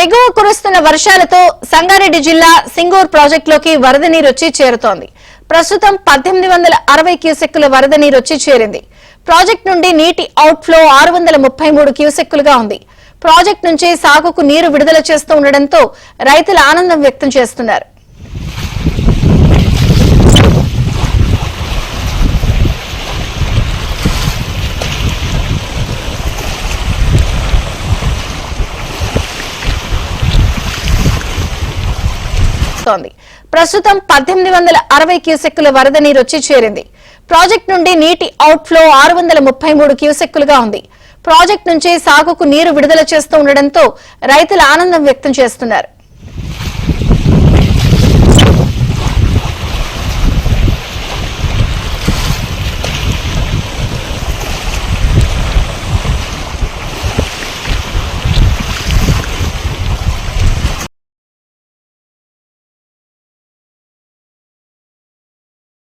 ఎగువ కురుస్తున్న వర్షాలతో సంగారెడ్డి జిల్లా సింగూర్ ప్రాజెక్టులోకి వరద నీరు వచ్చి చేరుతోంది. ప్రస్తుతం 1860 క్యూసెక్కుల వరద నీరు వచ్చి చేరింది. ప్రాజెక్టు నుండి నీటి అవుట్ఫ్లో 633 క్యూసెక్కులుగా ఉంది. ప్రాజెక్టు నుంచి సాగుకు నీరు విడుదల చేస్తూ ఉండడంతో రైతులు ఆనందం వ్యక్తం చేస్తున్నారు. ప్రస్తుతం 1860 క్యూసెక్కుల వరద నీరు వచ్చి చేరింది. ప్రాజెక్టు నుండి నీటి అవుట్ఫ్లో 633 క్యూసెక్కులుగా ఉంది. ప్రాజెక్టు నుంచి సాగుకు నీరు విడుదల చేస్తూ ఉండడంతో రైతులు ఆనందం వ్యక్తం చేస్తున్నారు.